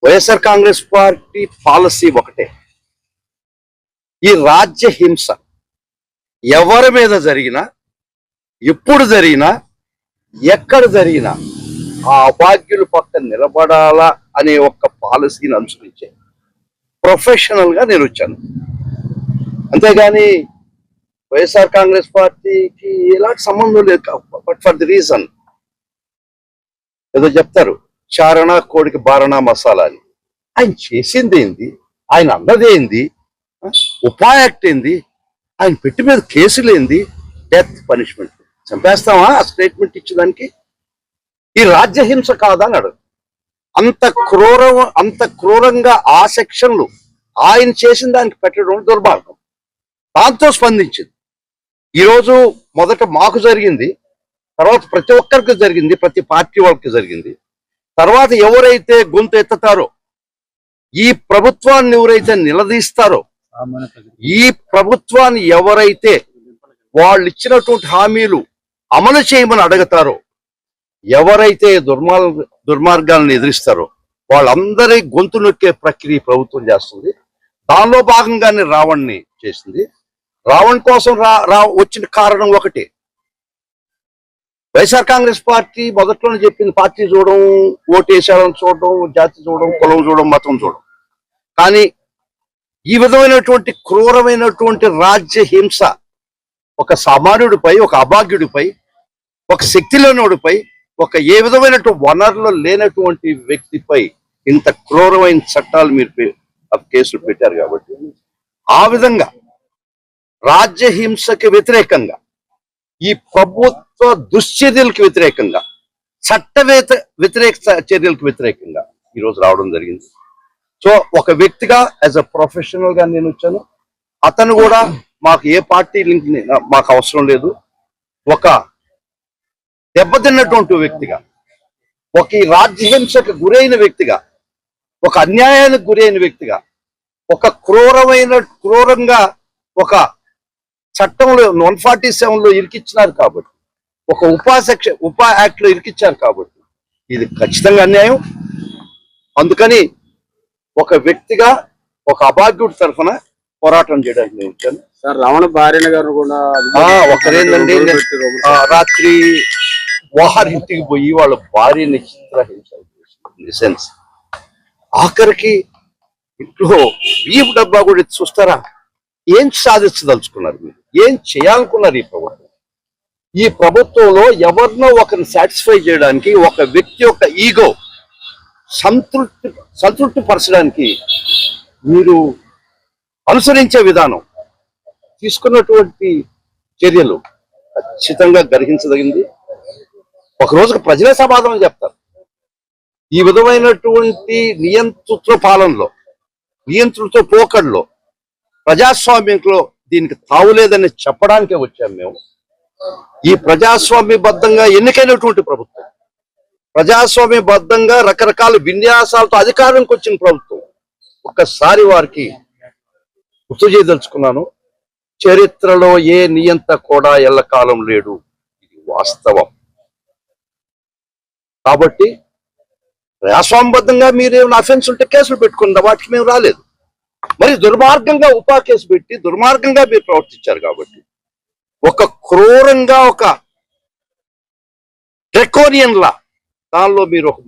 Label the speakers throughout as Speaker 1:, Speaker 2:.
Speaker 1: YSR Congress party policy ఒకటే, ఈ రాజ్య హింస ఎవరి మీద జరిగినా, ఎప్పుడు జరిగినా, ఎక్కడ జరిగినా ఆ అభాగ్యుల పక్కన నిలబడాలా అనే ఒక పాలసీని అనుసరించే ప్రొఫెషనల్ గా నేను వచ్చాను. అంతేగాని వైఎస్ఆర్ కాంగ్రెస్ పార్టీకి ఎలాంటి సంబంధం లేదు. బట్ ఫర్ ది రీజన్ ఏదో చెప్తారు, చారణ కోడికి బారణ మసాలా అని. ఆయన చేసింది ఏంది, ఆయన అన్నది ఏంది, ఉపాయ యాక్ట్ ఏంది, ఆయన పెట్టి మీద కేసులు ఏంది, డెత్ పనిష్మెంట్. చంపేస్తామా ఆ స్టేట్మెంట్ ఇచ్చేదానికి? ఈ రాజ్యహింస కాదా అని అడుగు. అంత క్రూరంగా ఆ సెక్షన్లు ఆయన చేసిన దానికి పెట్టడం దుర్మార్గం. దాంతో స్పందించింది. ఈరోజు మొదట మాకు జరిగింది, తర్వాత ప్రతి ఒక్కరికి జరిగింది, ప్రతి పార్టీ వాళ్ళకి జరిగింది. తర్వాత ఎవరైతే గొంతు ఎత్తుతారో, ఈ ప్రభుత్వాన్ని ఎవరైతే నిలదీస్తారో, ఈ ప్రభుత్వాన్ని ఎవరైతే వాళ్ళు ఇచ్చినటువంటి హామీలు అమలు చేయమని అడుగుతారో, ఎవరైతే దుర్మార్గాలను ఎదిరిస్తారో వాళ్ళందరి గొంతు నొక్కే ప్రక్రియ ప్రభుత్వం చేస్తుంది. దానిలో భాగంగానే రావణ్ణి చేసింది. రావణ్ కోసం వచ్చిన కారణం ఒకటి, వైఎస్ఆర్ కాంగ్రెస్ పార్టీ మొదట్లోనే చెప్పింది, పార్టీ చూడడం, ఓటేసాలని చూడడం, జాతి చూడడం, కులం చూడడం, మతం చూడడం. కానీ ఈ విధమైనటువంటి క్రూరమైనటువంటి రాజ్య హింస ఒక సామాన్యుడిపై, ఒక అభాగ్యుడిపై, ఒక శక్తి లేనివాడిపై, ఒక ఏ విధమైనటువంటి వనరులు లేనటువంటి వ్యక్తిపై ఇంత క్రూరమైన చట్టాలు మీరు కేసులు పెట్టారు. కాబట్టి ఆ విధంగా రాజ్య హింసకి వ్యతిరేకంగా, ఈ ప్రభుత్వ దుశ్చర్యలకు వ్యతిరేకంగా, వ్యతిరేక చర్యలకు వ్యతిరేకంగా ఈరోజు రావడం జరిగింది. సో ఒక వ్యక్తిగా యాజ్ అ ప్రొఫెషనల్ గా నేను వచ్చాను. అతను కూడా మాకు ఏ పార్టీ లింక్ మాకు అవసరం లేదు. ఒక దెబ్బతిన్నటువంటి వ్యక్తిగా, ఒక ఈ రాజ్యహింసకు గురైన వ్యక్తిగా, ఒక అన్యాయానికి గురైన వ్యక్తిగా, ఒక క్రూరంగా ఒక చట్టంలో 147లో ఇరికిచ్చినారు కాబట్టి, ఒక ఉపా యాక్ట్ లో ఇరికిచ్చారు కాబట్టి ఇది ఖచ్చితంగా అన్యాయం. అందుకని ఒక వ్యక్తిగా, ఒక అభాగ్యుడి తరఫున పోరాటం చేయడానికి నేను వచ్చాను.
Speaker 2: సార్, రావణ భార్యన గారు కూడా
Speaker 1: ఒకరేందండి, రాత్రి వారింటికి పోయి వాళ్ళ భార్యని చిత్రహింస, ఆఖరికి ఇంట్లో బియ్యపు డబ్బా కూడా చూస్తారా? ఏం సాధించదలుచుకున్నారు మీరు? ఏం చేయాలనుకున్నారు? ఈ ప్రభుత్వంలో ఎవరినో ఒకరిని సాటిస్ఫై చేయడానికి, ఒక వ్యక్తి యొక్క ఈగో సంతృప్తి పరచడానికి మీరు అనుసరించే విధానం, తీసుకున్నటువంటి చర్యలు ఖచ్చితంగా గర్హించదగింది. ఒక రోజుకు ప్రజలే సమాధానం చెప్తారు. ఈ విధమైనటువంటి నియంతృత్వ పాలనలో, నియంతృత్వ పోకడలో, ప్రజాస్వామ్యంలో దీనికి తావులేదని చెప్పడానికే వచ్చాము మేము. ఈ ప్రజాస్వామ్యబద్ధంగా ఎన్నికైనటువంటి ప్రభుత్వం, ప్రజాస్వామ్యబద్ధంగా రకరకాల విన్యాసాలతో అధికారంకి వచ్చిన ప్రభుత్వం, ఒక్కసారి వారికి గుర్తు చేయదలుచుకున్నాను, చరిత్రలో ఏ నియంత కూడా ఎల్లకాలం లేడు. ఇది వాస్తవం. కాబట్టి ప్రజాస్వామ్యబద్ధంగా మీరేమైనా అఫెన్స్ ఉంటే కేసులు పెట్టుకున్నా, వాటికి మేము రాలేదు. మరి దుర్మార్గంగా ఉపా కేసు పెట్టి దుర్మార్గంగా మీరు ప్రవర్తించారు కాబట్టి, ఒక క్రూరంగా, ఒక డ్రెకోనియన్ లా దానిలో మీరు ఒక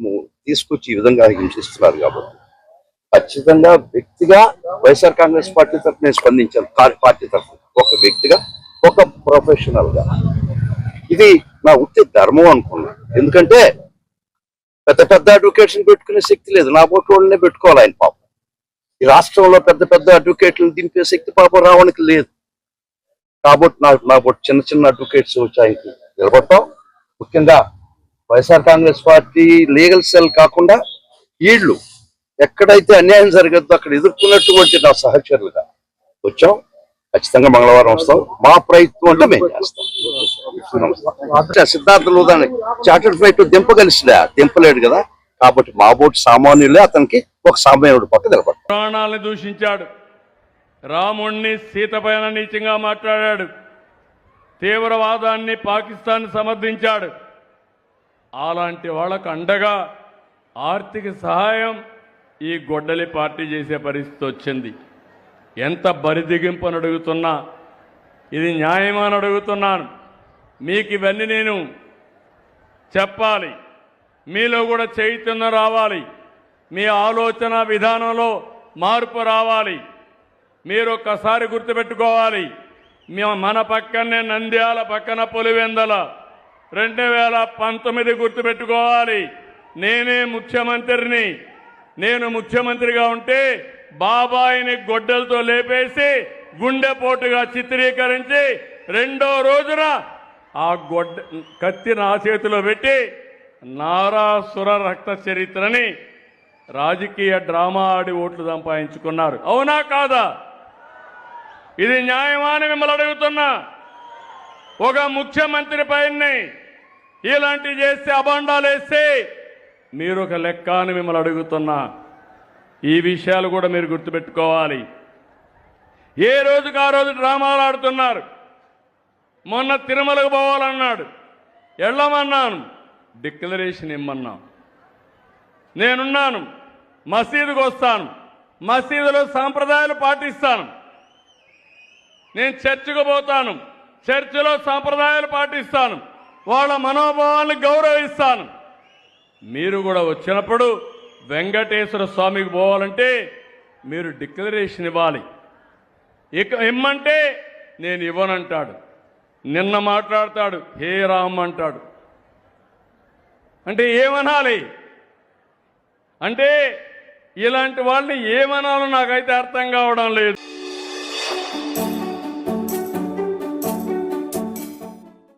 Speaker 1: తీసుకొచ్చి ఈ విధంగా హింసిస్తున్నారు. కాబట్టి ఖచ్చితంగా వ్యక్తిగా వైఎస్ఆర్ కాంగ్రెస్ పార్టీ తరఫున నేను స్పందించాను. పార్టీ తరఫున ఒక వ్యక్తిగా, ఒక ప్రొఫెషనల్ గా ఇది నా వృత్తి ధర్మం అనుకున్నాను. ఎందుకంటే పెద్ద పెద్ద అడ్వకేట్స్ని పెట్టుకునే శక్తి లేదు, నా బోట్ వాళ్ళనే పెట్టుకోవాలి. ఆయన పాపం ఈ రాష్ట్రంలో పెద్ద పెద్ద అడ్వకేట్లను దింపే శక్తి పాపం రావడానికి లేదు. కాబట్టి నా బోట్ చిన్న చిన్న అడ్వకేట్స్ వచ్చి ఆయనకి నిలబడతాం. ముఖ్యంగా YSR Congress party legal cell కాకుండా వీళ్ళు ఎక్కడైతే అన్యాయం జరగద్దో అక్కడ ఎదుర్కొన్నటువంటి నా సహచరులుగా వచ్చాం. ఖచ్చితంగా మంగళవారం వస్తాం. మా ప్రయత్నం అంటే మేము చేస్తాం. సిద్ధార్థ లోధాన్ని చార్టర్డ్ ఫ్లైట్ దింపలేడు కదా. కాబట్టి మా బోటు సామాన్యులే అతనికి ఒక సామాన్యుడు పక్క నిలబడతాం.
Speaker 3: ప్రాణాలను దూషించాడు, రాముణ్ణి సీతపైన నీచంగా మాట్లాడాడు, తీవ్రవాదాన్ని పాకిస్తాన్ సమర్థించాడు. అలాంటి వాళ్ళకు అండగా ఆర్థిక సహాయం, ఈ గొడ్డలి పార్టీ చేసే పరిస్థితి వచ్చింది. ఎంత బరిదిగింపని అడుగుతున్నా, ఇది న్యాయమని అడుగుతున్నాను. మీకు ఇవన్నీ నేను చెప్పాలి, మీలో కూడా చైతన్యం రావాలి, మీ ఆలోచన విధానంలో మార్పు రావాలి. మీరు ఒక్కసారి గుర్తుపెట్టుకోవాలి, మన పక్కనే నంద్యాల పక్కన పులివెందల 2019 గుర్తుపెట్టుకోవాలి. నేనే ముఖ్యమంత్రిని. నేను ముఖ్యమంత్రిగా ఉంటే బాబాయిని గొడ్డలతో లేపేసి గుండెపోటుగా చిత్రీకరించి రెండో రోజున ఆ కత్తి నా చేతిలో పెట్టి నారాసుర రక్త చరిత్రని రాజకీయ డ్రామా ఆడి ఓట్లు సంపాదించుకున్నారు. అవునా కాదా? ఇది న్యాయమా అని మిమ్మల్ని అడుగుతున్నా. ఒక ముఖ్యమంత్రి పైన ఇలాంటి చేస్తే అబాండాలు వేస్తే మీరు ఒక లెక్క అని మిమ్మల్ని అడుగుతున్నా. ఈ విషయాలు కూడా మీరు గుర్తుపెట్టుకోవాలి. ఏ రోజుకు ఆ రోజు డ్రామాలు ఆడుతున్నారు. మొన్న తిరుమలకు పోవాలన్నాడు, వెళ్ళమన్నాను, డిక్లరేషన్ ఇమ్మన్నా. నేనున్నాను, మసీదుకు వస్తాను, మసీదులో సాంప్రదాయాలు పాటిస్తాను. నేను చర్చికి పోతాను, చర్చిలో సాంప్రదాయాలు పాటిస్తాను, వాళ్ళ మనోభావాలను గౌరవిస్తాను. మీరు కూడా వచ్చినప్పుడు వెంకటేశ్వర స్వామికి పోవాలంటే మీరు డిక్లరేషన్ ఇవ్వాలి. ఇక ఇమ్మంటే నేను ఇవ్వనంటాడు. నిన్న మాట్లాడతాడు, హే రామ్ అంటాడు. అంటే ఏమనాలి? అంటే ఇలాంటి వాళ్ళని ఏమనాలో నాకైతే అర్థం కావడం లేదు.